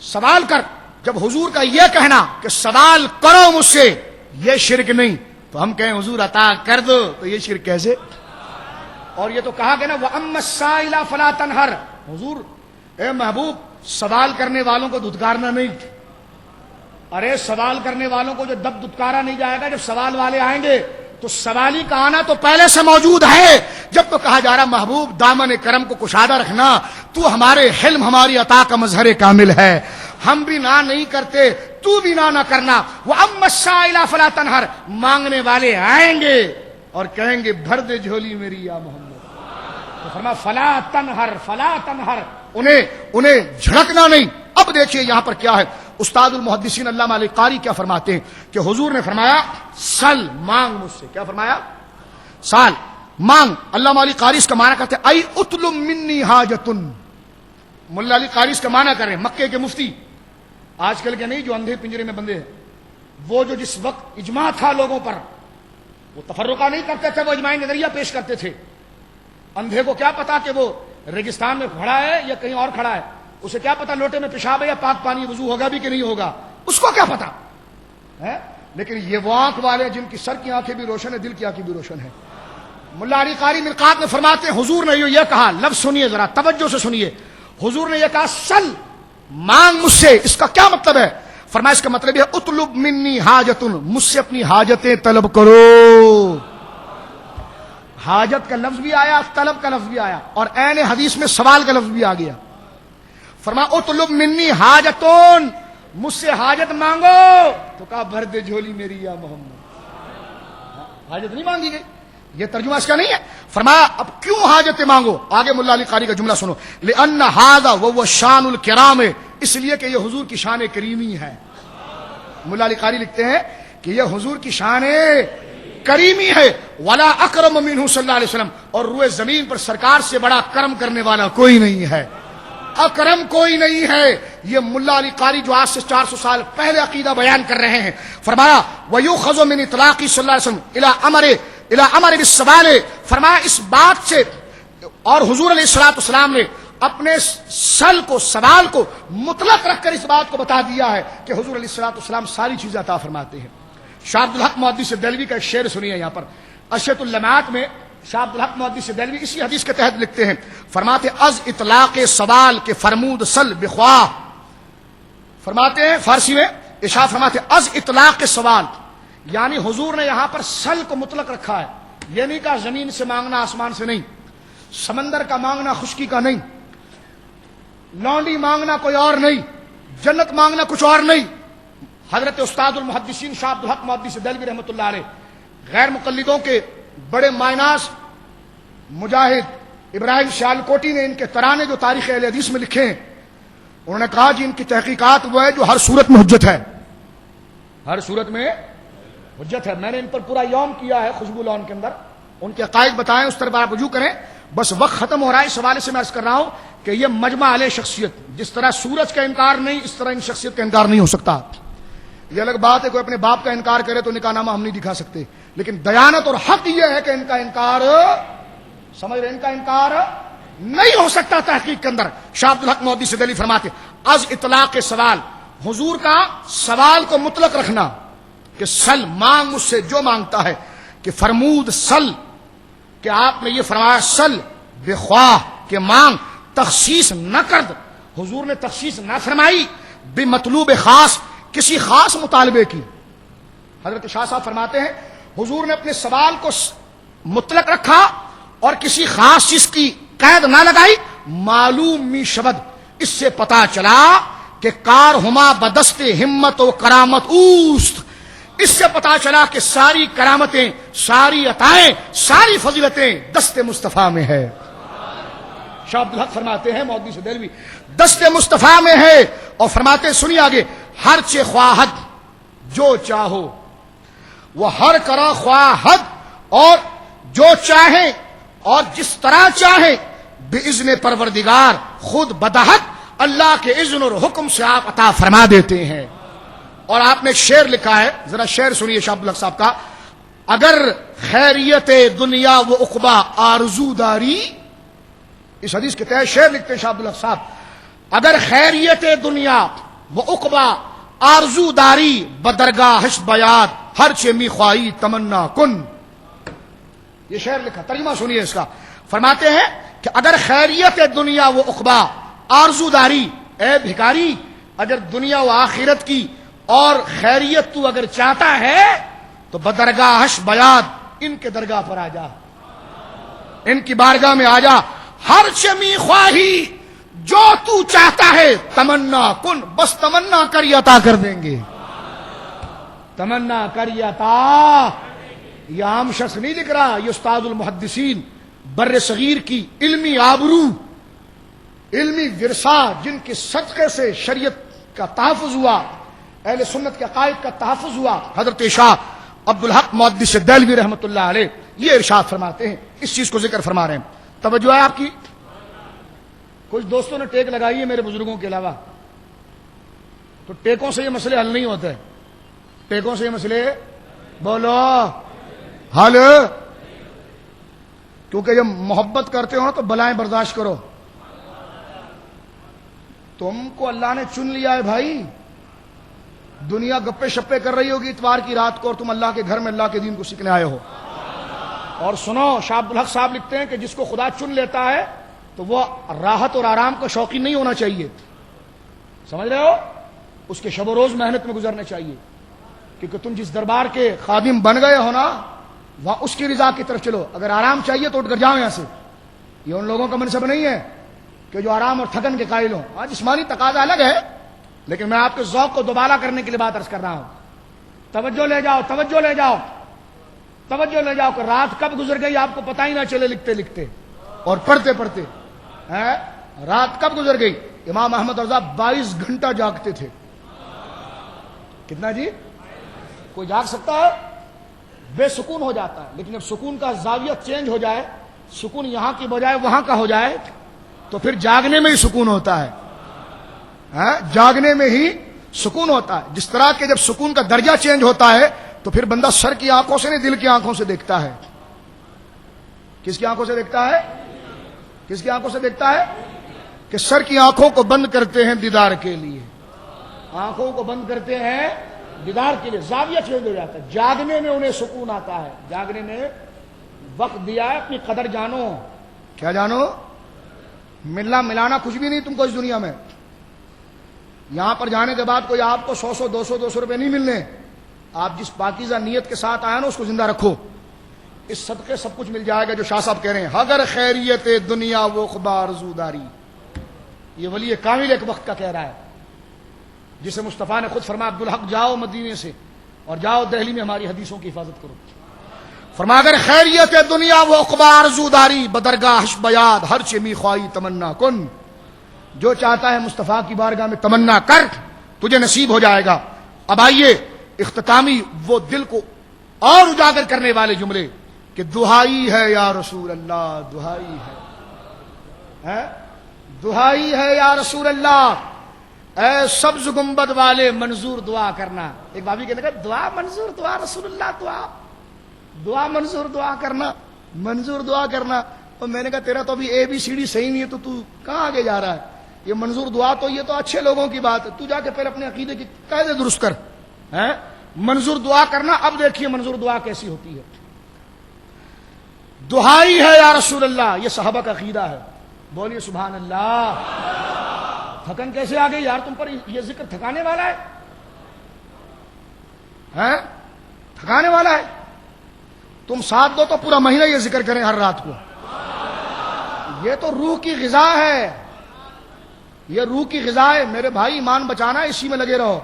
سوال کر. جب حضور کا یہ کہنا کہ سوال کرو مجھ سے یہ شرک نہیں، تو ہم کہیں حضور عطا کر دو، تو یہ شرک کیسے؟ اور یہ تو کہا گیا نا وَأَمَّا السَّائِلَ فَلَا تَنْهَرْ، حضور اے محبوب سوال کرنے والوں کو دھتکارنا نہیں. ارے سوال کرنے والوں کو جو دب دھتکارا نہیں جائے گا، جب سوال والے آئیں گے تو سوالی کا آنا تو پہلے سے موجود ہے. جب تو کہا جا رہا محبوب دامن کرم کو کشادہ رکھنا، تو ہمارے حلم ہماری عطا کا مظہر کامل ہے، ہم بھی نہ نہیں کرتے، تو بھی نہ کرنا. وَأَمَّا السَّائِلَ فَلَا تَنْهَرْ، مانگنے والے آئیں گے اور کہیں گے بھر دے جھولی میری یا محمد. تو فرمایا فلا تنہر، فلا تنہر، انہیں جھڑکنا نہیں. اب دیکھیے یہاں پر کیا ہے، استاد المحدثین علامہ علی قاری کیا فرماتے ہیں کہ حضور نے فرمایا سل، مانگ مجھ سے. کیا فرمایا؟ سال، مانگ. علامہ علی قاری اس کا معنی کرتے ہیں ای اطلب منی حاجتن. ملا علی قاری اس کا معنی کر رہے ہیں مکے کے مفتی، آج کل کے نہیں جو اندھے پنجرے میں بندے ہیں، وہ جو جس وقت اجماع تھا لوگوں پر، وہ تفرقہ نہیں کرتے تھے، وہ اجماعی نظریہ پیش کرتے تھے. اندھے کو کیا پتا کہ وہ ریگستان میں کھڑا ہے یا کہیں اور کھڑا ہے، اسے کیا پتا لوٹے میں پیشاب ہے یا پاک پانی وضو ہوگا بھی کہ نہیں ہوگا، اس کو کیا پتا ہے. لیکن یہ وہ آنکھ والے جن کی سر کی آنکھیں بھی روشن ہے، دل کی آنکھیں بھی روشن ہے. ملا علی قاری مرقات میں فرماتے ہیں حضور نے یہ کہا، لفظ سنیے ذرا توجہ سے سنیے. حضور نے یہ کہا سل، مانگ مجھ سے. اس کا کیا مطلب ہے؟ فرمایا اس کا مطلب ہے اطلب منی حاجتن، مجھ سے اپنی حاجتیں طلب کرو. حاجت کا لفظ بھی آیا، طلب کا لفظ بھی آیا، اور عین حدیث میں سوال کا لفظ بھی آ گیا. فرمایا اطلب منی حاجتون، مجھ سے حاجت مانگو. تو کہا بھر دے جھولی میری یا محمد. حاجت نہیں مانگی گئی، یہ ترجمہ اس کا نہیں ہے. فرمایا اب کیوں حاجتیں مانگو؟ آگے ملا علی قاری کا جملہ سنو. لأن ھذا وهو شان الکرام، اس لیے کہ یہ حضور کی شان کریمی ہے. ملا علی قاری لکھتے ہیں کہ یہ حضور کی شان کریمی ہے. ولا اکرم منہ صلی اللہ علیہ وسلم، اور روئے زمین پر سرکار سے بڑا کرم کرنے والا کوئی نہیں ہے، اکرم کوئی نہیں ہے. یہ ملا علی قاری جو آج سے 400 سال پہلے عقیدہ بیان کر رہے ہیں. فرمایا وَيُؤْخَذُ مِنْ إِطْلَاقِ صلی اللہ علیہ وسلم إِلَىٰ أَمْرِ بِالسَّوَالِ، فرمایا اس بات سے، اور حضور علیہ الصلوۃ والسلام نے اپنے سل کو، سوال کو مطلق رکھ کر اس بات کو بتا دیا ہے کہ حضور علیہ الصلوۃ والسلام ساری چیزیں عطا فرماتے ہیں. شاہ عبد الحق محدث دہلوی کا ایک شعر سنیے یہاں پر. اشرۃ اللمعات میں شاہ عبد الحق محدث دہلوی اسی حدیث کے تحت لکھتے ہیں، فرماتے از اطلاق سوال کے فرمود سل بخواہ. فرماتے ہیں فارسی میں ارشاد فرماتے از اطلاق سوال، یعنی حضور نے یہاں پر سل کو مطلق رکھا ہے. یہ نہیں کہا زمین سے مانگنا، آسمان سے نہیں، سمندر کا مانگنا، خشکی کا نہیں، لونڈی مانگنا کوئی اور نہیں، جنت مانگنا کچھ اور نہیں. حضرت استاد المحدثین شاہ عبد الحق محدث دہلوی رحمۃ اللہ علیہ، غیر مقلدوں کے بڑے مائناس مجاہد ابراہیم سیالکوٹی نے ان کے ترانے جو تاریخ اہل حدیث میں لکھے ہیں، انہوں نے کہا جی ان کی تحقیقات وہ ہے جو ہر صورت میں حجت ہے، ہر صورت میں حجت ہے. میں نے ان پر پورا یوم کیا ہے خوشبو لون کے اندر، ان کے عقائد بتائیں، اس طرح آپ رجوع کریں. بس وقت ختم ہو رہا ہے، اس حوالے سے میں عرض کر رہا ہوں کہ یہ مجمع علیہ شخصیت، جس طرح سورج کا انکار نہیں، اس طرح ان شخصیت کا انکار نہیں ہو سکتا. یہ الگ بات ہے کوئی اپنے باپ کا انکار کرے تو نکاح نامہ ہم نہیں دکھا سکتے، لیکن دیانت اور حق یہ ہے کہ ان کا انکار، سمجھ رہے، ان کا انکار نہیں ہو سکتا. تحقیق کے اندر شاہ عبد الحق محدث دہلوی فرماتے از اطلاق سوال، حضور کا سوال کو مطلق رکھنا کہ سل، مانگ مجھ سے جو مانگتا ہے، کہ فرمود سل، کہ آپ نے یہ فرمایا سل بخواہ، کہ مانگ، تخصیص نہ کرد. حضور نے تخصیص نہ فرمائی بمطلوب خاص، کسی خاص مطالبے کی. حضرت شاہ صاحب فرماتے ہیں حضور نے اپنے سوال کو مطلق رکھا اور کسی خاص چیز کی قید نہ لگائی. معلوم می شبد، اس سے پتا چلا کہ کار ہما بدست ہمت و کرامت اوست، اس سے پتا چلا کہ ساری کرامتیں، ساری عطائیں، ساری فضیلتیں دست مصطفیٰ میں ہے. شاہ عبد الحق فرماتے ہیں محدث دہلوی دست مصطفیٰ میں ہے. اور فرماتے ہیں سنیے آگے، ہر چے خواہد جو چاہو، وہ ہر کرا خواہد، اور جو چاہیں اور جس طرح چاہیں، باذن پروردگار، خود بدہت اللہ کے اذن اور حکم سے آپ عطا فرما دیتے ہیں. اور آپ نے ایک شعر لکھا ہے، ذرا شعر سنیے شاہ عبد الحق صاحب کا. اگر خیریت دنیا و عقبہ آرزو داری، اس حدیث کے تحت شعر لکھتے ہیں شاہ عبد الحق صاحب، اگر خیریت دنیا وہ عقبہ آرزو داری بدرگاہش بیاد ہر چمی خواہی تمنا کن. یہ شعر لکھا, ترجمہ سنیے اس کا. فرماتے ہیں کہ اگر خیریت دنیا و عقبہ آرزو داری, اے بھکاری اگر دنیا و آخرت کی اور خیریت تو اگر چاہتا ہے تو بدرگاہش بیاد, ان کے درگاہ پر آ جا, ان کی بارگاہ میں آ جا. ہر چمی خواہی, جو تو چاہتا ہے تمنا کن, بس تمنا کر عطا کر دیں گے. تمنا کر عطا, یہ عام شخص نہیں لکھ رہا, یہ استاد المحدثین بر صغیر کی علمی آبرو, علمی ورثہ, جن کے صدقے سے شریعت کا تحفظ ہوا, اہل سنت کے عقائد کا تحفظ ہوا, حضرت شاہ عبدالحق محدث دہلوی رحمۃ اللہ علیہ یہ ارشاد فرماتے ہیں, اس چیز کو ذکر فرما رہے ہیں. توجہ ہے آپ کی. کچھ دوستوں نے ٹیک لگائی ہے میرے بزرگوں کے علاوہ, تو ٹیکوں سے یہ مسئلے حل نہیں ہوتے. ٹیکوں سے یہ مسئلے بولو حل, کیونکہ جب محبت کرتے ہو نا تو بلائیں برداشت کرو. تم کو اللہ نے چن لیا ہے بھائی. دنیا گپے شپے کر رہی ہوگی اتوار کی رات کو, اور تم اللہ کے گھر میں اللہ کے دین کو سیکھنے آئے ہو. اور سنو, شاہ عبدالحق صاحب لکھتے ہیں کہ جس کو خدا چن لیتا ہے تو وہ راحت اور آرام کا شوقین نہیں ہونا چاہیے. سمجھ رہے ہو, اس کے شب و روز محنت میں گزرنا چاہیے, کیونکہ تم جس دربار کے خادم بن گئے ہو نا, وہاں اس کی رضا کی طرف چلو. اگر آرام چاہیے تو اٹھ کر جاؤ یہاں سے. یہ ان لوگوں کا منصب نہیں ہے کہ جو آرام اور تھکن کے قائل ہوں. ہاں جسمانی تقاضا الگ ہے, لیکن میں آپ کے ذوق کو دوبارہ کرنے کے لیے بات عرض کر رہا ہوں. توجہ لے جاؤ, توجہ لے جاؤ, توجہ لے جاؤ کہ رات کب گزر گئی آپ کو پتہ ہی نہ چلے لکھتے لکھتے اور پڑھتے پڑھتے. رات کب گزر گئی. امام احمد رضا 22 گھنٹہ جاگتے تھے. کتنا جی؟ کوئی جاگ سکتا ہے؟ بے سکون ہو جاتا ہے. لیکن جب سکون کا زاویہ چینج ہو جائے, سکون یہاں کی بجائے وہاں کا ہو جائے, تو پھر جاگنے میں ہی سکون ہوتا ہے. جاگنے میں ہی سکون ہوتا ہے. جس طرح کہ جب سکون کا درجہ چینج ہوتا ہے تو پھر بندہ سر کی آنکھوں سے نہیں دل کی آنکھوں سے دیکھتا ہے. کس کی آنکھوں سے دیکھتا ہے؟ کس کی آنکھوں سے دیکھتا ہے؟ کہ سر کی آنکھوں کو بند کرتے ہیں دیدار کے لیے, آنکھوں کو بند کرتے ہیں دیدار کے لیے. زاویہ چینج ہو جاتا ہے. جاگنے میں انہیں سکون آتا ہے. جاگنے میں وقت دیا ہے, اپنی قدر جانو. کیا جانو؟ ملنا ملانا کچھ بھی نہیں تم کو اس دنیا میں. یہاں پر جانے کے بعد کوئی آپ کو 100 200 روپے نہیں ملنے. آپ جس پاکیزہ نیت کے ساتھ آیا نا اس کو زندہ رکھو. اس صدقے سب کچھ مل جائے گا جو شاہ صاحب کہہ رہے ہیں. اگر خیریت دنیا وہ خبار زوداری, یہ ولی کامل ایک وقت کا کہہ رہا ہے, جسے مصطفیٰ نے خود فرمایا عبدالحق جاؤ مدینے سے اور جاؤ دہلی میں ہماری حدیثوں کی حفاظت کرو. فرمایا اگر خیریت دنیا وہ اخبار زوداری بدرگاہش بیاد ہر چمی خواہی تمنا کن, جو چاہتا ہے مصطفیٰ کی بارگاہ میں تمنا کر, تجھے نصیب ہو جائے گا. اب آئیے اختتامی وہ دل کو اور اجاگر کرنے والے جملے کہ دہائی ہے یا رسول اللہ, دہائی ہے, دہائی ہے یا رسول اللہ, اے سبز گنبد والے منظور دعا کرنا. ایک بھابھی کہنے لگا دعا منظور, دعا رسول اللہ, دعا منظور, دعا کرنا, منظور دعا کرنا. اور میں نے کہا تیرا تو ابھی ABCD صحیح نہیں ہے, تو کہاں آگے جا رہا ہے. یہ منظور دعا تو یہ تو اچھے لوگوں کی بات ہے, تو جا کے پہلے اپنے عقیدے کی قاعدے درست کر. منظور دعا کرنا, اب دیکھیے منظور دعا کیسی ہوتی ہے. دہائی ہے یا رسول اللہ, یہ صحابہ کا عقیدہ ہے. بولیے سبحان اللہ. تھکن کیسے آ گئی یار تم پر, یہ ذکر تھکانے والا ہے, تھکانے والا ہے. تم ساتھ دو تو پورا مہینہ یہ ذکر کریں ہر رات کو. یہ تو روح کی غذا ہے, یہ روح کی غذا ہے میرے بھائی. ایمان بچانا ہے, اسی میں لگے رہو.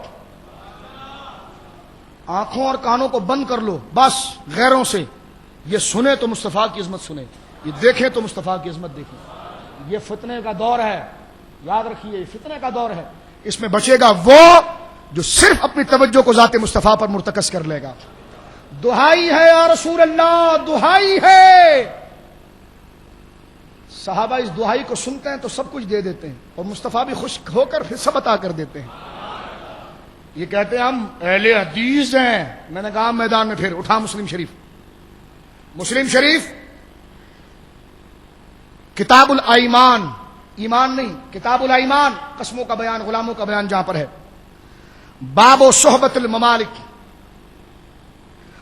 آنکھوں اور کانوں کو بند کر لو بس غیروں سے. یہ سنے تو مصطفیٰ کی عظمت سنے, یہ دیکھیں تو مصطفیٰ کی عظمت دیکھیں. یہ فتنے کا دور ہے, یاد رکھیے یہ فتنے کا دور ہے. اس میں بچے گا وہ جو صرف اپنی توجہ کو ذات مصطفیٰ پر مرتکز کر لے گا. دہائی ہے یا رسول اللہ, دہائی ہے. صحابہ اس دہائی کو سنتے ہیں تو سب کچھ دے دیتے ہیں, اور مصطفیٰ بھی خوش ہو کر پھر سب عطا کر دیتے ہیں. یہ کہتے ہیں ہم اہل حدیث ہیں. میں نے کہا میدان میں پھر اٹھا مسلم شریف. مسلم شریف کتاب الایمان, ایمان نہیں, کتاب الایمان, قسموں کا بیان, غلاموں کا بیان جہاں پر ہے. باب و صحبت الممالک،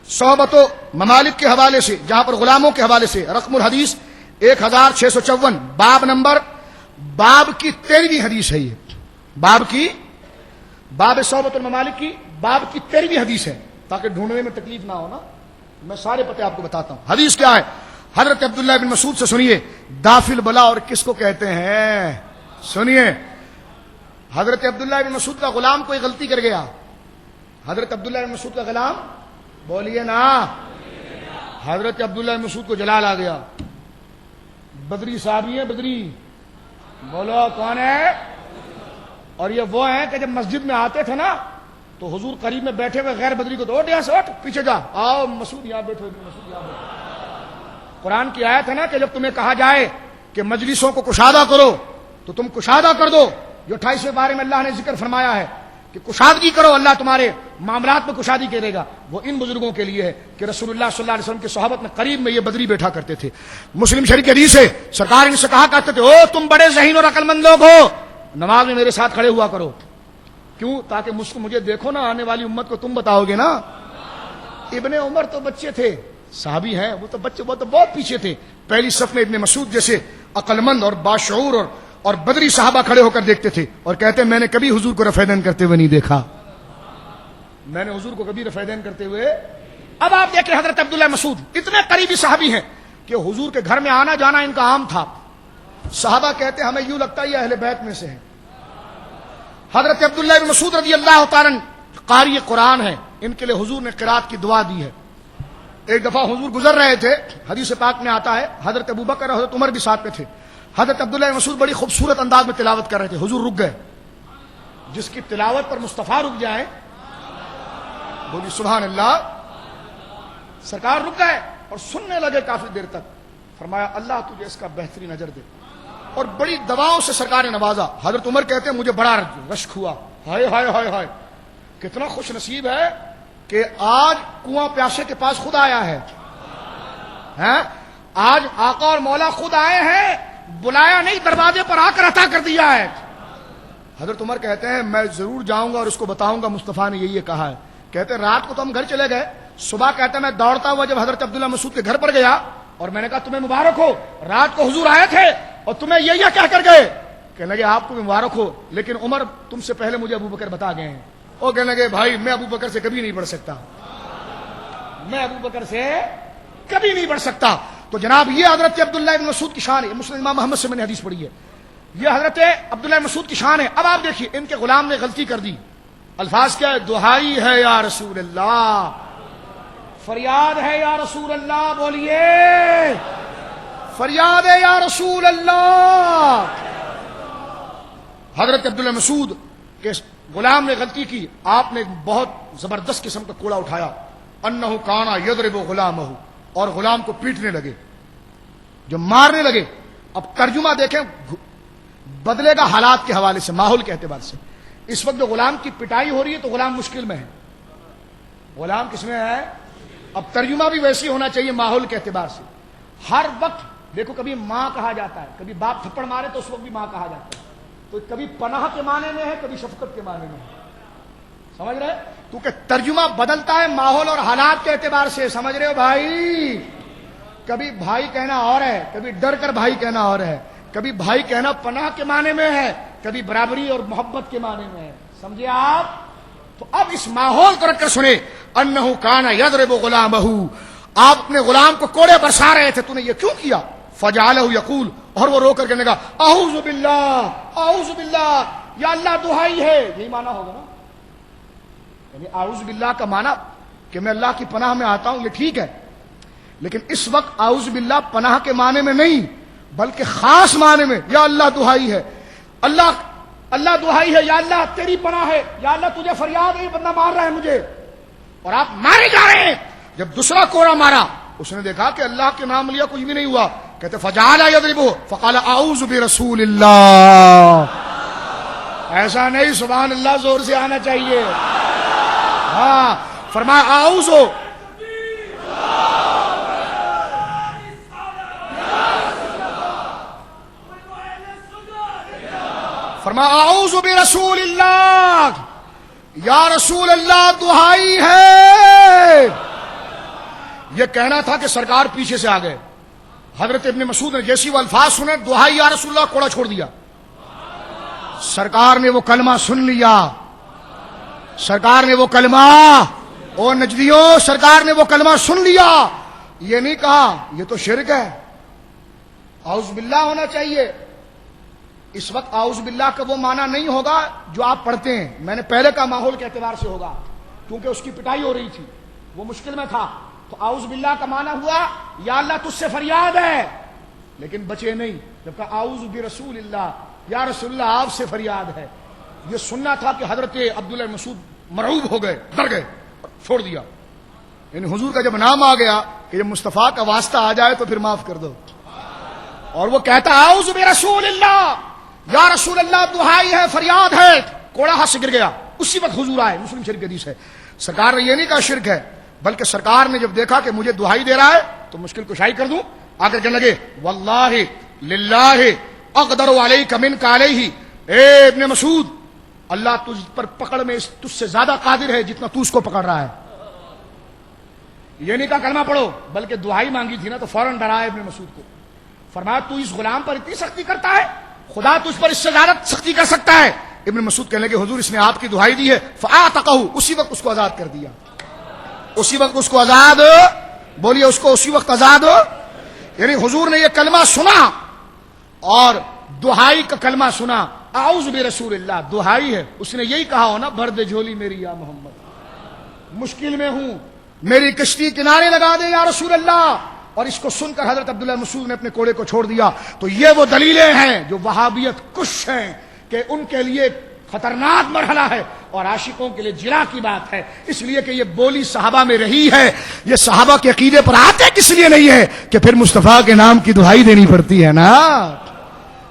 صحبت و ممالک کے حوالے سے، جہاں پر غلاموں کے حوالے سے رقم الحدیث 1654، باب نمبر، باب کی 13ویں حدیث ہے یہ، باب صحبت الممالک کی باب کی 13ویں حدیث ہے، تاکہ ڈھونڈنے میں تکلیف نہ ہو نا، میں سارے پتے آپ کو بتاتا ہوں۔ حدیث کیا ہے؟ حضرت عبداللہ بن مسعود سے سنیے، دافل بلا اور کس کو کہتے ہیں؟ سنیے، حضرت عبداللہ بن مسعود کا غلام کوئی غلطی کر گیا، حضرت عبداللہ بن مسعود کا غلام، بولیے نا، حضرت عبداللہ بن مسعود کو جلال آ گیا، بدری صحابی ہیں، بدری، بولو کون ہے؟ اور یہ وہ ہیں کہ جب مسجد میں آتے تھے نا تو حضور قریب میں بیٹھے ہوئے غیر بدری کو تو اٹھ، یہاں سے اٹھ، پیچھے جا، آؤ مسعود یہاں بیٹھو، مسعود یہاں بیٹھو۔ قرآن کی آیت ہے نا کہ جب تمہیں کہا جائے کہ مجلسوں کو کشادہ کرو تو تم کشادہ کر دو، جو 28ویں بارے میں اللہ نے ذکر فرمایا ہے کہ کشادگی کرو، اللہ تمہارے معاملات میں کشادگی کرے گا، وہ ان بزرگوں کے لیے ہے کہ رسول اللہ صلی اللہ علیہ وسلم کی صحابت میں قریب میں یہ بدری بیٹھا کرتے تھے۔ مسلم شریف کی حدیث ہے، سرکار ان سے کہا کرتے تھے، او تم بڑے ذہین اور عقل مند لوگ ہو، نماز میں میرے ساتھ کھڑے ہوا کرو، کیوں؟ تاکہ مجھے دیکھو نا، آنے والی امت کو تم بتاؤ گے نا۔ ابن عمر تو بچے تھے، صحابی ہیں، وہ تو بچے، وہ تو بہت پیچھے تھے، پہلی صف میں ابن مسعود جیسے عقل مند اور باشعور اور بدری صحابہ کھڑے ہو کر دیکھتے تھے اور کہتے ہیں میں نے کبھی حضور کو رفع دین کرتے ہوئے نہیں دیکھا، میں نے حضور کو کبھی رفع دین کرتے ہوئے۔ اب آپ دیکھیں حضرت عبداللہ مسعود اتنے قریبی صحابی ہیں کہ حضور کے گھر میں آنا جانا ان کا عام تھا، صحابہ کہتے ہیں ہمیں یوں لگتا ہے یہ اہل بیت میں سے ہیں۔ حضرت عبداللہ بن مسعود رضی اللہ تعالیٰ قاری قرآن ہے، ان کے لیے حضور نے قرات کی دعا دی ہے۔ ایک دفعہ حضور گزر رہے تھے، حدیث پاک میں آتا ہے حضرت ابوبکر اور حضرت عمر بھی ساتھ میں تھے، حضرت عبداللہ بن مسعود بڑی خوبصورت انداز میں تلاوت کر رہے تھے، حضور رک گئے، جس کی تلاوت پر مصطفیٰ رک جائیں، بولی سبحان اللہ، سرکار رک گئے اور سننے لگے کافی دیر تک، فرمایا اللہ تجھے اس کا بہترین اجر دے، اور بڑی دعاؤں سے سرکار نے نوازا۔ حضرت عمر کہتے ہیں مجھے بڑا رشک ہوا، ہائے ہائے ہائے ہائے، کتنا خوش نصیب ہے کہ آج کنواں پیاسے کے پاس خود آیا ہے، آج آقا اور مولا خود آئے ہیں، بلایا نہیں، دروازے پر آ کر عطا کر دیا ہے۔ حضرت عمر کہتے ہیں میں ضرور جاؤں گا اور اس کو بتاؤں گا مصطفیٰ نے یہی کہا ہے۔ کہتے ہیں رات کو تو ہم گھر چلے گئے، صبح کہتے ہیں میں دوڑتا ہوا جب حضرت عبداللہ مسعود کے گھر پر گیا اور میں نے کہا تمہیں مبارک ہو، رات کو حضور آئے تھے اور تمہیں یہ کہہ کر گئے، کہنے لگے آپ کو مبارک ہو، لیکن عمر تم سے پہلے مجھے ابو بکر بتا گئے ہیں۔ وہ کہنے لگے بھائی میں ابو بکر سے کبھی نہیں بڑھ سکتا، میں ابو بکر سے کبھی نہیں بڑھ سکتا۔ تو جناب یہ حضرت عبداللہ بن مسعود کی شان ہے، مسلم امام محمد سے میں نے حدیث پڑھی ہے، یہ حضرت عبداللہ بن مسعود کی شان ہے۔ اب آپ دیکھیے ان کے غلام نے غلطی کر دی، الفاظ کیا ہے؟ دہائی ہے یا رسول اللہ، فریاد ہے یا رسول اللہ، بولیے فریاد ہے یا رسول اللہ۔ حضرت عبداللہ مسعود کے غلام نے غلطی کی، آپ نے بہت زبردست قسم کا کوڑا اٹھایا، انہ کانا یضرب غلامہ، اور غلام کو پیٹنے لگے، جو مارنے لگے۔ اب ترجمہ دیکھیں بدلے گا حالات کے حوالے سے، ماحول کے اعتبار سے۔ اس وقت جو غلام کی پٹائی ہو رہی ہے تو غلام مشکل میں ہے، غلام کس میں ہے؟ اب ترجمہ بھی ویسی ہونا چاہیے ماحول کے اعتبار سے۔ ہر وقت دیکھو کبھی ماں کہا جاتا ہے، کبھی باپ تھپڑ مارے تو اس وقت بھی ماں کہا جاتا ہے، تو کبھی پناہ کے معنی میں ہے، کبھی شفقت کے معنی میں ہے، سمجھ رہے؟ کیونکہ ترجمہ بدلتا ہے ماحول اور حالات کے اعتبار سے، سمجھ رہے ہو بھائی؟ کبھی بھائی کہنا اور ہے، کبھی ڈر کر بھائی کہنا اور ہے، کبھی بھائی کہنا پناہ کے معنی میں ہے، کبھی برابری اور محبت کے معنی میں ہے، سمجھے آپ؟ تو اب اس ماحول کو رکھ کر سنے، انہ کان یضرب غلامہ، آپ اپنے غلام کو کوڑے برسا رہے تھے، تو نے یہ کیوں کیا؟ فجعلہ یقول، اور وہ رو کر کہنے لگا اعوذ باللہ اعوذ باللہ، یا اللہ دہائی ہے، یہی معنی ہوگا نا، یعنی اعوذ باللہ کا معنی کہ میں اللہ کی پناہ میں آتا ہوں، یہ ٹھیک ہے، لیکن اس وقت اعوذ باللہ پناہ کے معنی میں نہیں بلکہ خاص معنی میں، یا اللہ دہائی ہے، اللہ دہائی ہے، یا اللہ تیری پناہ ہے، یا اللہ تجھے فریاد ہے، یہ بندہ مار رہا ہے مجھے اور آپ مارے جا رہے ہیں۔ جب دوسرا کوڑا مارا اس نے دیکھا کہ اللہ کے نام لیا کچھ بھی نہیں ہوا، کہتے فجعل یضربہ فقال اعوذ برسول اللہ، ایسا نہیں، سبحان اللہ زور سے آنا چاہیے، ہاں، فرمایا اعوذ، فرمایا اعوذ برسول اللہ، یا رسول اللہ دہائی ہے. یہ کہنا تھا کہ سرکار پیچھے سے آ گئے. حضرت ابن مسعود نے جیسی وہ الفاظ سنے دہائی یا رسول اللہ کوڑا چھوڑ دیا. سرکار نے وہ کلمہ سن لیا. سرکار نے وہ کلمہ، او نجدیوں سرکار نے وہ کلمہ سن لیا. یہ نہیں کہا یہ تو شرک ہے، اعوذ باللہ ہونا چاہیے. اس وقت اعوذ باللہ کا وہ معنی نہیں ہوگا جو آپ پڑھتے ہیں. میں نے پہلے کا ماحول کے اعتبار سے ہوگا کیونکہ اس کی پٹائی ہو رہی تھی، وہ مشکل میں تھا. تو اعوذ باللہ کا معنی ہوا یا اللہ تجھ سے فریاد ہے، لیکن بچے نہیں. جب کہا اعوذ برسول اللہ، یا رسول اللہ آپ سے فریاد ہے. یہ سننا تھا کہ حضرت عبداللہ مسعود مرعوب ہو گئے، ڈر گئے، چھوڑ دیا. یعنی حضور کا جب نام آ گیا کہ جب مصطفیٰ کا واسطہ آ جائے تو پھر معاف کر دو. اور وہ کہتا اعوذ برسول اللہ، یا رسول اللہ دہائی ہے، فریاد ہے. کوڑا ہاتھ سے گر گیا. اسی وقت حضور آئے. مسلم شریف کی حدیث ہے. سرکار نے یہ نہیں کہا شرک ہے، بلکہ سرکار نے جب دیکھا کہ مجھے دہائی دے رہا ہے تو مشکل کشائی کر دوں. آ کر کہنے لگے واللہ للہ اقدر علیک منک علیہ. اے ابن مسعود، اللہ تجھ پر پکڑ میں تجھ سے زیادہ قادر ہے جتنا تو اس کو پکڑ رہا ہے. یہ نہیں کہا کلمہ پڑھو، بلکہ دہائی مانگی تھی نا تو فوراً ڈرا ابن مسعود کو. فرمایا تو اس غلام پر اتنی سختی کرتا ہے، خدا تجھ پر اس سے زیادہ سختی کر سکتا ہے. ابن مسعود کہنے لگے حضور اس نے آپ کی دہائی دی ہے. فاعتقہ، اسی وقت اس کو آزاد کر دیا. اسی وقت اس کو آزاد، بولیے اس کو اسی وقت آزاد. یعنی حضور نے یہ کلمہ سنا اور دہائی کا کلمہ سنا، اعوذ برسول اللہ دہائی ہے. اس نے یہی کہا ہو نا بھر دے جھولی میری یا محمد، مشکل میں ہوں میری کشتی کنارے لگا دے یا رسول اللہ. اور اس کو سن کر حضرت عبداللہ مسعود نے اپنے کوڑے کو چھوڑ دیا. تو یہ وہ دلیلیں ہیں جو وہابیت کش ہیں کہ ان کے لیے خطرناک مرحلہ ہے اور عاشقوں کے لیے جلا کی بات ہے. اس لیے کہ یہ بولی صحابہ میں رہی ہے. یہ صحابہ کے عقیدے پر آتے کس لیے نہیں ہے کہ پھر مصطفیٰ کے نام کی دہائی دینی پڑتی ہے نا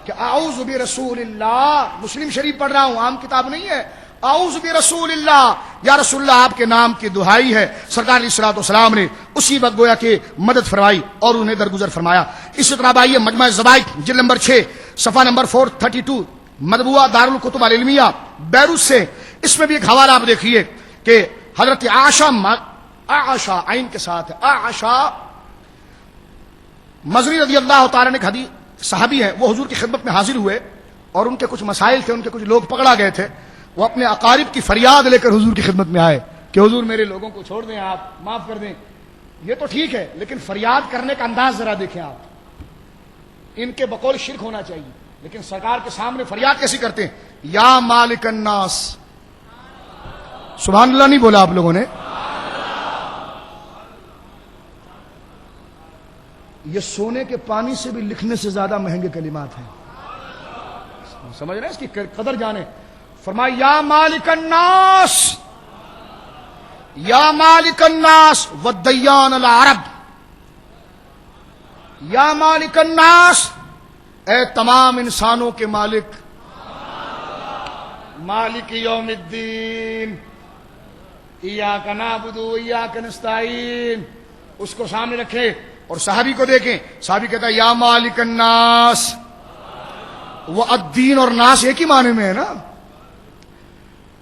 کہ اعوذ برسول اللہ. مسلم شریف پڑھ رہا ہوں، عام کتاب نہیں ہے. اعوذ برسول اللہ، یا رسول اللہ آپ کے نام کی دہائی ہے. سرکار علیہ الصلوۃ والسلام نے اسی وقت گویا کہ مدد فرمائی اور انہیں درگزر فرمایا. اسی طرح آئیے مجمع الزوائد جلد نمبر 6 صفحہ نمبر 432 مطبوعہ دارالکتب العلمیہ بیروت سے. اس میں بھی ایک حوالہ آپ دیکھیے کہ حضرت عائشہ عین کے ساتھ عائشہ مزنی رضی اللہ تعالیٰ نے حدیث صحابی ہیں، وہ حضور کی خدمت میں حاضر ہوئے اور ان کے کچھ مسائل تھے، ان کے کچھ لوگ پکڑا گئے تھے. وہ اپنے اقارب کی فریاد لے کر حضور کی خدمت میں آئے کہ حضور میرے لوگوں کو چھوڑ دیں، آپ معاف کر دیں. یہ تو ٹھیک ہے لیکن فریاد کرنے کا انداز ذرا دیکھیں آپ. ان کے بقول شرک ہونا چاہیے لیکن سرکار کے سامنے فریاد کیسی کرتے ہیں؟ یا مالک الناس. سبحان اللہ نہیں بولا آپ لوگوں نے؟ یہ سونے کے پانی سے بھی لکھنے سے زیادہ مہنگے کلمات ہیں. سمجھ رہے ہیں اس کی قدر جانے. فرمایا یا مالک الناس، یا مالک الناس والدیان العرب. یا مالک الناس، اے تمام انسانوں کے مالک، مالک یوم الدین، ایاک نعبد و ایاک نستعین. اس کو سامنے رکھے اور صحابی کو دیکھیں. صحابی کہتا ہے یا مالک الناس. وہ الدین اور ناس ایک ہی معنی میں ہے نا.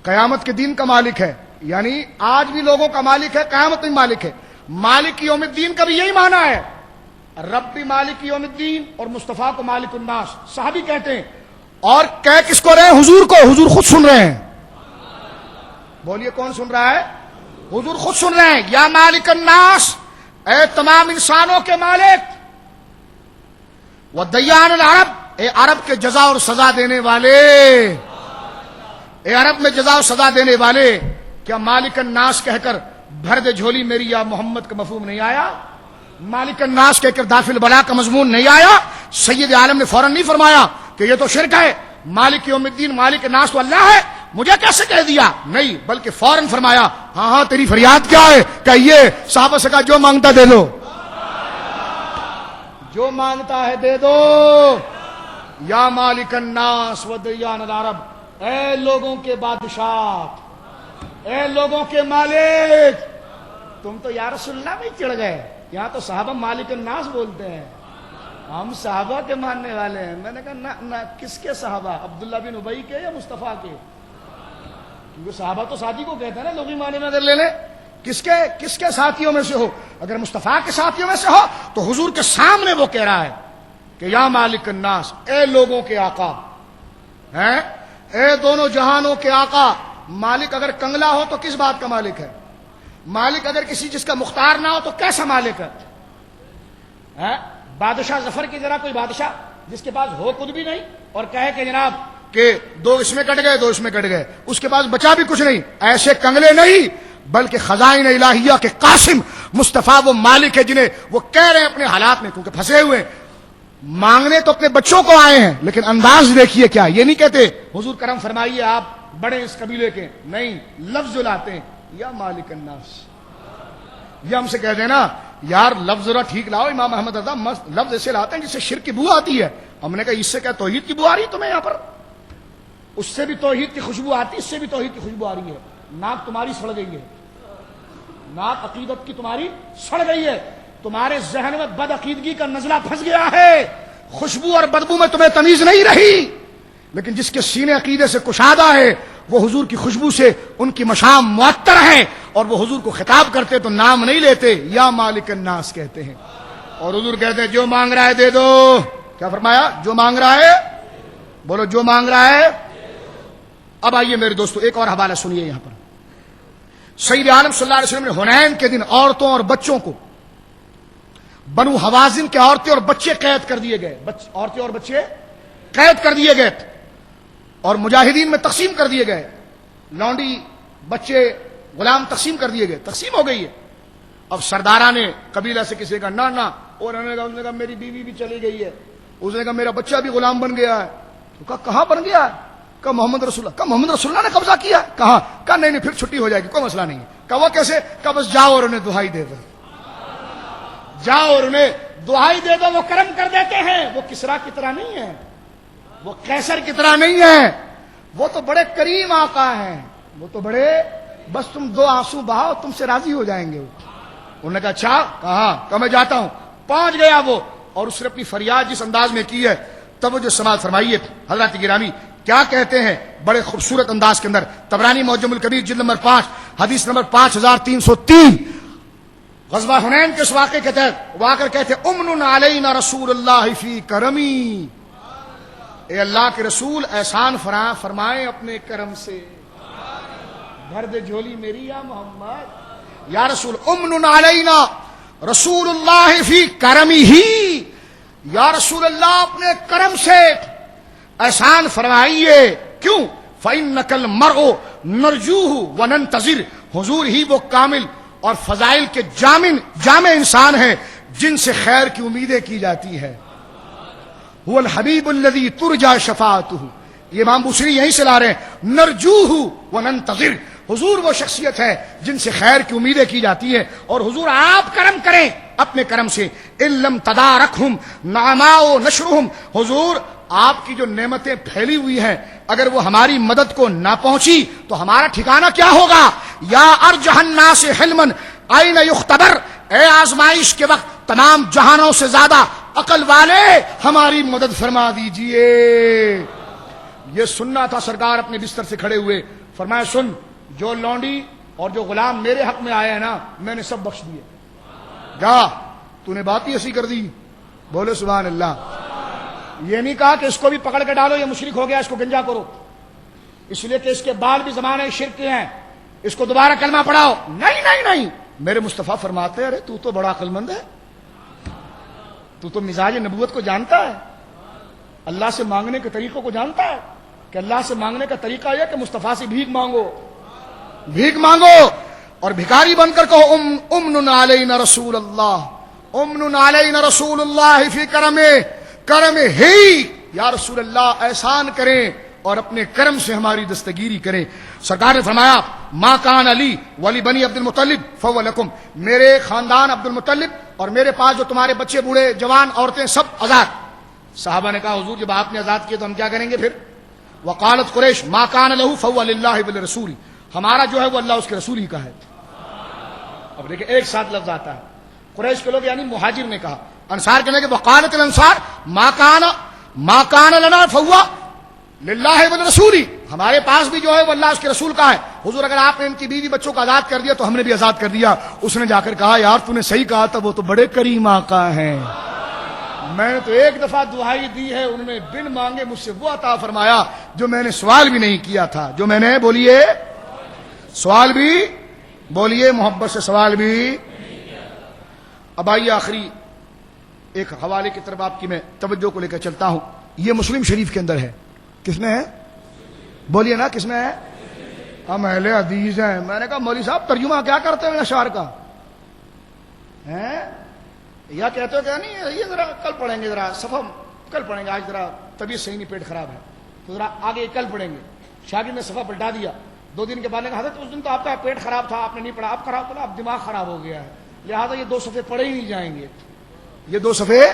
قیامت کے دین کا مالک ہے، یعنی آج بھی لوگوں کا مالک ہے، قیامت میں مالک ہے. مالک یوم الدین کا بھی یہی معنی ہے. رب بھی مالک یوم الدین اور مصطفیٰ کو مالک الناس. صحابی کہتے ہیں اور کہہ کس کو رہے ہیں؟ حضور کو. حضور خود سن رہے ہیں. بولیے کون سن رہا ہے؟ حضور خود سن رہے ہیں. یا مالک الناس، اے تمام انسانوں کے مالک. والدیان العرب، اے عرب کے جزا اور سزا دینے والے. اے عرب میں جزا و سزا دینے والے. کیا مالک الناس کہہ کر بھر دے جھولی میری یا محمد کا مفہوم نہیں آیا؟ مالک الناس کہہ کر دافل بلا کا مضمون نہیں آیا؟ سید عالم نے فوراً نہیں فرمایا کہ یہ تو شرک ہے، مالک یوم الدین مالک الناس تو اللہ ہے، مجھے کیسے کہہ دیا؟ نہیں، بلکہ فوراً فرمایا ہاں ہاں تیری فریاد کیا ہے؟ کہیے. صحابہ سے کہا جو مانگتا دے دو، جو مانگتا ہے دے دو. یا مالک الناس ودیان العرب، اے لوگوں کے بادشاہ، اے لوگوں کے مالک. تم تو یا رسول اللہ میں چڑھ گئے. یہاں تو صحابہ مالک الناس بولتے ہیں، ہم صحابہ کے ماننے والے ہیں. میں نے کہا نہ کس کے صحابہ؟ عبداللہ بن ابی کے یا مصطفیٰ کے؟ کیونکہ صحابہ تو ساتھی کو کہتے ہیں نا لغوی معنی میں اگر لے لیں. کس کے ساتھیوں میں سے ہو؟ اگر مصطفیٰ کے ساتھیوں میں سے ہو تو حضور کے سامنے وہ کہہ رہا ہے کہ یا مالک الناس، اے لوگوں کے آقا ہیں، اے دونوں جہانوں کے آقا. مالک اگر کنگلا ہو تو کس بات کا مالک ہے؟ مالک اگر کسی چیز کا مختار نہ ہو تو کیسا مالک ہے؟ بادشاہ ظفر کی طرح کوئی بادشاہ جس کے پاس ہو خود بھی نہیں اور کہے کہ جناب کہ 2 اس میں کٹ گئے 2 اس میں کٹ گئے، اس کے پاس بچا بھی کچھ نہیں. ایسے کنگلے نہیں، بلکہ خزائن الہیہ کے قاسم مصطفیٰ وہ مالک ہے جنہیں وہ کہہ رہے ہیں اپنے حالات میں، کیونکہ پھنسے ہوئے مانگنے تو اپنے بچوں کو آئے ہیں، لیکن انداز دیکھیے کیا. یہ نہیں کہتے حضور کرم فرمائیے آپ بڑے اس قبیلے کے، نہیں، لفظ لاتے ہیں یا مالک الناس. یہ ہم سے کہتے ہیں نا یار لفظ ذرا ٹھیک لاؤ، امام احمد رضا لفظ ایسے لاتے ہیں جس سے شرک کی بو آتی ہے. ہم نے کہا اس سے کیا توحید کی بو آ رہی ہے تمہیں یہاں پر؟ اس سے بھی توحید کی خوشبو آتی، اس سے بھی توحید کی خوشبو آ رہی ہے. ناک تمہاری سڑ گئی ہے، ناک عقیدت کی تمہاری سڑ گئی ہے، تمہارے ذہن میں بد عقیدگی کا نزلہ پھنس گیا ہے، خوشبو اور بدبو میں تمہیں تمیز نہیں رہی. لیکن جس کے سینے عقیدے سے کشادہ ہے وہ حضور کی خوشبو سے ان کی مشام معطر ہے، اور وہ حضور کو خطاب کرتے تو نام نہیں لیتے، یا مالک الناس کہتے ہیں. اور حضور کہتے ہیں جو مانگ رہا ہے دے دو. کیا فرمایا؟ جو مانگ رہا ہے، بولو جو مانگ رہا ہے. اب آئیے میرے دوستو ایک اور حوالہ سنیے. یہاں پر سید عالم صلی اللہ علیہ وسلم نے حنین کے دن عورتوں اور بچوں کو، بنو حوازن کے عورتیں اور بچے قید کر دیے گئے، عورتیں اور بچے قید کر دیے گئے اور مجاہدین میں تقسیم کر دیے گئے. لونڈی بچے غلام تقسیم کر دیے گئے، تقسیم ہو گئی ہے. اب سرداران نے قبیلہ سے کسی کا نہ اور انہوں نے کہا میری بیوی بھی چلی گئی ہے، اس نے کہا میرا بچہ بھی غلام بن گیا ہے. تو کہا کہاں بن گیا ہے؟ کہا محمد رسول اللہ. کہا محمد رسول اللہ نے قبضہ کیا؟ کہا نہیں پھر چھٹی ہو جائے گی، کوئی مسئلہ نہیں ہے. کہا وہ کیسے؟ کہا بس جاؤ اور انہیں دہائی دے دو، جاؤ اور انہیں دہائی دے دو، وہ کرم کر دیتے ہیں. وہ کسرا کی طرح نہیں ہے، وہ قیصر کی طرح نہیں ہے، وہ تو بڑے کریم آقا ہیں، وہ تو بڑے، بس تم 2 آنسو بہاؤ تم سے راضی ہو جائیں گے. انہوں نے کہا اچھا کہاں میں جاتا ہوں. پہنچ گیا وہ، اور اس نے اپنی فریاد جس انداز میں کی ہے توجہ سماعت فرمائیے. حضرات گرامی کیا کہتے ہیں بڑے خوبصورت انداز کے اندر، طبرانی معجم الکبیر جلد نمبر 5 حدیث نمبر 5303، غزوہ حنین کے اس واقعے کے تحت وہ آ کر کہتے امن علینا رسول اللہ فی کرمی. اے اللہ کے رسول احسان فرمائیں اپنے کرم سے، بھر دے جھولی میری یا محمد. یا رسول امن علینا رسول اللہ فی کرمی ہی، یا رسول اللہ اپنے کرم سے احسان فرمائیے. کیوں؟ فإنک المرء نرجوہ وننتظر. حضور ہی وہ کامل اور فضائل کے جامع انسان ہیں جن سے خیر کی امیدیں کی جاتی ہے. هو الحبیب الذی ترجى شفاعته. یہ امام بوصیری یہیں سے لا رہے ہیں، نرجوہ وننتظر. حضور وہ شخصیت ہے جن سے خیر کی امیدیں کی جاتی ہے، اور حضور آپ کرم کریں اپنے کرم سے. ان لم تدارکہم نعماء نشرہم. حضور آپ کی جو نعمتیں پھیلی ہوئی ہیں اگر وہ ہماری مدد کو نہ پہنچی تو ہمارا ٹھکانہ کیا ہوگا. یا ارجح الناس حلما این یختبر. اے آزمائش کے وقت تمام جہانوں سے زیادہ عقل والے ہماری مدد فرما دیجئے. یہ سننا تھا سرکار اپنے بستر سے کھڑے ہوئے، فرمایا سن، جو لونڈی اور جو غلام میرے حق میں آئے ہیں نا میں نے سب بخش دیے. جا تو نے بات ہی ایسی کر دی. بولے سبحان اللہ. یہ نہیں کہا کہ اس کو بھی پکڑ کے ڈالو، یہ مشرک ہو گیا اس کو گنجا کرو، اس لیے کہ اس کے بال بھی زمانے شرک کے ہیں، اس کو دوبارہ کلمہ پڑھاؤ. نہیں میرے مصطفیٰ فرماتے ارے تو بڑا عقل مند ہے، تو مزاج نبوت کو جانتا ہے، اللہ سے مانگنے کے طریقوں کو جانتا ہے کہ اللہ سے مانگنے کا طریقہ یہ کہ مصطفیٰ سے بھیک مانگو اور بھکاری بن کر کہو امن علینا رسول اللہ، امن علینا رسول اللہ فی کرم ہی. یا رسول اللہ احسان کریں اور اپنے کرم سے ہماری دستگیری کریں. سرکار نے فرمایا ما کان علی ولی بنی عبد المطلب فهو لکم. میرے خاندان عبد المطلب اور میرے پاس جو تمہارے بچے بوڑھے جوان عورتیں سب آزاد. صحابہ نے کہا حضور جب آپ نے آزاد کیے تو ہم کیا کریں گے پھر؟ وقالت قریش ما کان له فهو للہ ولرسول. ہمارا جو ہے وہ اللہ اس کے رسول ہی کا ہے. اب دیکھیں ایک ساتھ لفظ آتا ہے. قریش کے لوگ یعنی مہاجر نے کہا، انصار کہنے کہ وقالت الانصار ما کان لنا فهو للہ ولرسول، ہمارے پاس بھی جو ہے وہ اللہ اس کے رسول کا ہے. حضور اگر آپ نے ان کی بیوی بچوں کو آزاد کر دیا تو ہم نے بھی آزاد کر دیا. اس نے جا کر کہا یار تو نے صحیح کہا تھا، وہ تو بڑے کریم آقا ہیں، میں نے تو ایک دفعہ دعائی دی ہے، انہوں نے بن مانگے مجھ سے وہ عطا فرمایا جو میں نے سوال بھی نہیں کیا تھا. جو میں نے بولیے سوال بھی بولیے محبت سے سوال بھی. اب آئیے آخری ایک حوالے کی طرف آپ کی میں توجہ کو لے کر چلتا ہوں. یہ مسلم شریف کے اندر ہے. کس میں ہے؟ بولیے نا کس میں ہے؟ ہم اہل حدیث ہیں. میں نے کہا مولوی صاحب ترجمہ کیا کرتے ہیں اشعار کا؟ یا کہتے ہو کیا نہیں یہ ذرا کل پڑھیں گے، ذرا صفحہ کل پڑھیں گے، آج ذرا طبیعت صحیح نہیں، پیٹ خراب ہے تو ذرا آگے کل پڑھیں گے. شاگرد نے صفحہ پلٹا دیا. 2 دن کے بعد نے کہا حضرت اس دن تو آپ کا پیٹ خراب تھا، آپ نے نہیں پڑھا. اب خراب تو نا، اب دماغ خراب ہو گیا ہے، لہٰذا یہ 2 صفحے پڑھے ہی نہیں جائیں گے، یہ 2 صفحے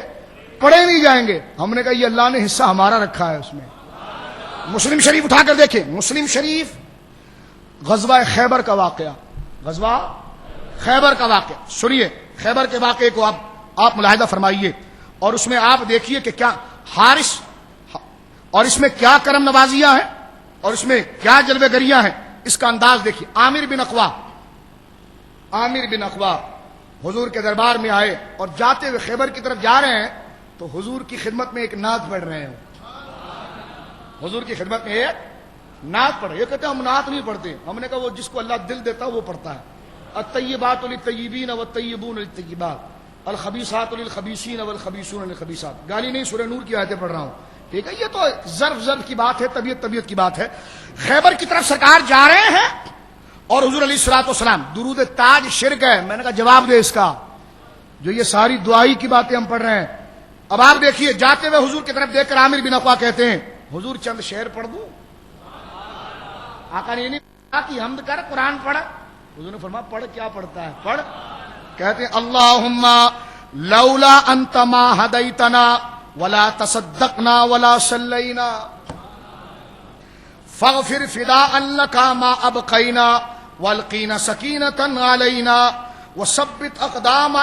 پڑھے نہیں جائیں گے. ہم نے کہا یہ اللہ نے حصہ ہمارا رکھا ہے اس میں. مسلم شریف اٹھا کر دیکھیں، مسلم شریف غزوہ خیبر کا واقعہ، غزوہ خیبر کا واقعہ سنیے. خیبر کے واقعے کو آپ ملاحظہ فرمائیے اور اس میں آپ دیکھیے کہ کیا حارث اور اس میں کیا کرم نوازیاں ہیں اور اس میں کیا جلوے گریاں ہیں. اس کا انداز دیکھیے. عامر بن اقوا حضور کے دربار میں آئے اور جاتے ہوئے خیبر کی طرف جا رہے ہیں تو حضور کی خدمت میں ایک نعت پڑھ رہے ہیں. حضور کی خدمت میں ایک نعت پڑھ. یہ کہتے ہیں ہم نعت نہیں پڑھتے. ہم نے کہا وہ جس کو اللہ دل دیتا ہے وہ پڑھتا ہے. الطیبات للطیبین والطیبون للطیبات الخبیثات للخبیثین والخبیثون للخبیثات. گالی نہیں، سورہ نور کی آیتیں پڑھ رہا ہوں، ٹھیک ہے. یہ تو ظرف کی بات ہے، طبیعت کی بات ہے. خیبر کی طرف سرکار جا رہے ہیں اور حضور علیہ الصلوۃ والسلام درود تاج شرک ہے. میں نے کہا جواب دے اس کا، جو یہ ساری دعائی کی باتیں ہم پڑھ رہے ہیں. اب آپ دیکھیے جاتے ہوئے حضور کی طرف دیکھ کر عامر بن اقوا کہتے ہیں حضور چند شعر پڑھ دوں؟ آقا نے نہیں کہا کہ حمد کر، قرآن پڑھ. حضور نے فرمایا پڑھ. کیا پڑھتا ہے؟ پڑھ. کہتے ہیں اللہم لولا انت ما ہدیتنا ولا تصدقنا ولا صلینا فاغفر فداء لك ما ابقینا والقینا سکینۃ علینا وثبت اقدام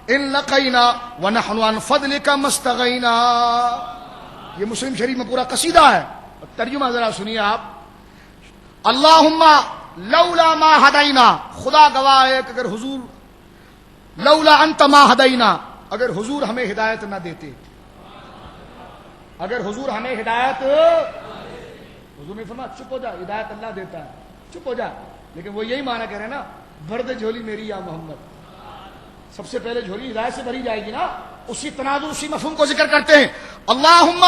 ان لقینا ونحن عن فضلك ما استغینا. یہ مسلم شریف میں پورا قصیدہ ہے. ترجمہ ذرا سنیے آپ. اللہم لولا ما ہدینا، خدا گواہ ہے کہ اگر حضور لولا انت ما ہدینا، اگر حضور ہمیں ہدایت نہ دیتے، اگر حضور ہمیں ہدایت، حضور نے فرمایا چپ ہو جا، ہدایت اللہ دیتا ہے، چپ ہو جا. لیکن وہ یہی معنی کہہ رہے ہیں نا، بھر دے جھولی میری یا محمد. سب سے پہلے جھولی ہدایت سے بھری جائے گی نا. اسی تناظر اسی مفہوم کو ذکر کرتے ہیں. اللہم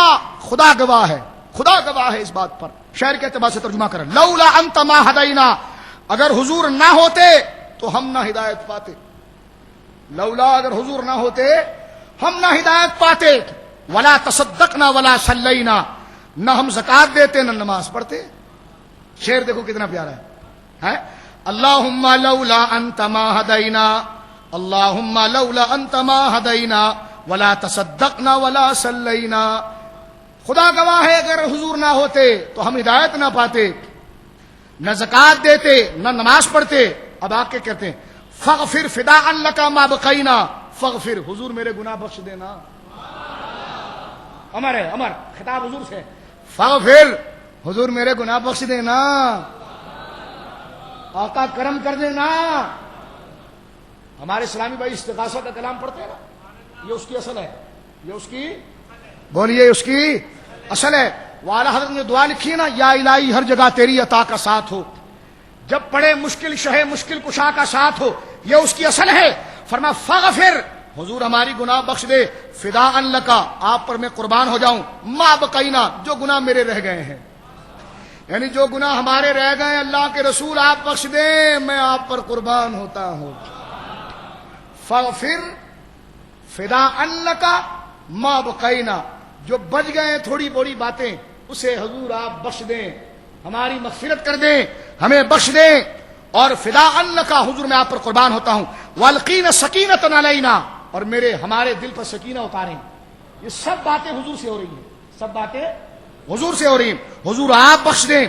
خدا گواہ ہے، خدا گواہ ہے اس بات پر. شعر کے اعتبار سے ترجمہ کریں لولا انت ما ہدینا، اگر حضور نہ ہوتے تو ہم نہ ہدایت پاتے. لولا اگر حضور نہ ہوتے ہم نہ ہدایت پاتے. ولا تصدقنا ولا صلینا، نہ ہم زکات دیتے نہ نماز پڑھتے. شعر دیکھو کتنا پیارا ہے. اللہم لولا انت ما ہدینا، اللہم لولا انت ما ہدینا ولا تصدقنا ولا صلینا. خدا گواہ ہے اگر حضور نہ ہوتے تو ہم ہدایت نہ پاتے، نہ زکات دیتے نہ نماز پڑھتے. اب آ کے کہتے ہیں فاغفر فداء لک ما بقینا، فاغفر حضور میرے گناہ بخش دینا. امر ہے، امر خطاب حضور سے. فاغفر حضور میرے گناہ بخش دینا، آقا کرم کر دینا. ہمارے اسلامی بھائی استغاثہ کا کلام پڑھتے ہیں نا، یہ اس کی اصل ہے، یہ اس کی بولیے اس کی اصل ہے. والا حضرت نے دعا لکھی ہے نا، یا الہی ہر جگہ تیری عطا کا ساتھ ہو، جب پڑے مشکل شہ مشکل کشا کا ساتھ ہو، یہ اس کی اصل ہے. فرمایا فاغفر حضور ہماری گناہ بخش دے، فداء لک آپ پر میں قربان ہو جاؤں، ما بقینا جو گناہ میرے رہ گئے ہیں، یعنی جو گناہ ہمارے رہ گئے اللہ کے رسول آپ بخش دیں، میں آپ پر قربان ہوتا ہوں. فاغفر فداء لک ما بقینا، جو بچ گئے تھوڑی بڑی باتیں اسے حضور آپ بخش دیں، ہماری مغفرت کر دیں، ہمیں بخش دیں. اور فداء لک حضور میں آپ پر قربان ہوتا ہوں. والقین سکینۃ علینا، اور ہمارے دل پر سکینہ اتاریں. یہ سب باتیں حضور سے ہو رہی ہیں، سب باتیں حضور سے ہو رہی ہیں. حضور آپ بخش دیں،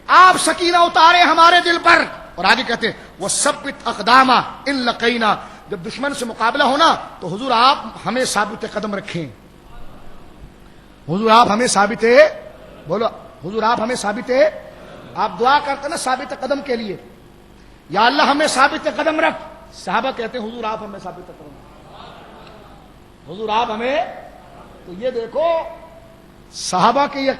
آپ سکینہ اتاریں ہمارے دل پر. اور آگے کہتے ہیں وثبت اقدامہ ان لقینا، جب دشمن سے مقابلہ ہونا تو حضور آپ ہمیں ثابت قدم رکھیں. حضور آپ ہمیں ثابت بولو حضور آپ ہمیں ثابت آپ دعا کرتے نا ثابت قدم کے لیے، یا اللہ ہمیں ثابت قدم رکھ. صحابہ کہتے ہیں حضور آپ ہمیں ثابت قدم رکھ، حضور آپ ہمیں. تو یہ دیکھو صحابہ کے یقین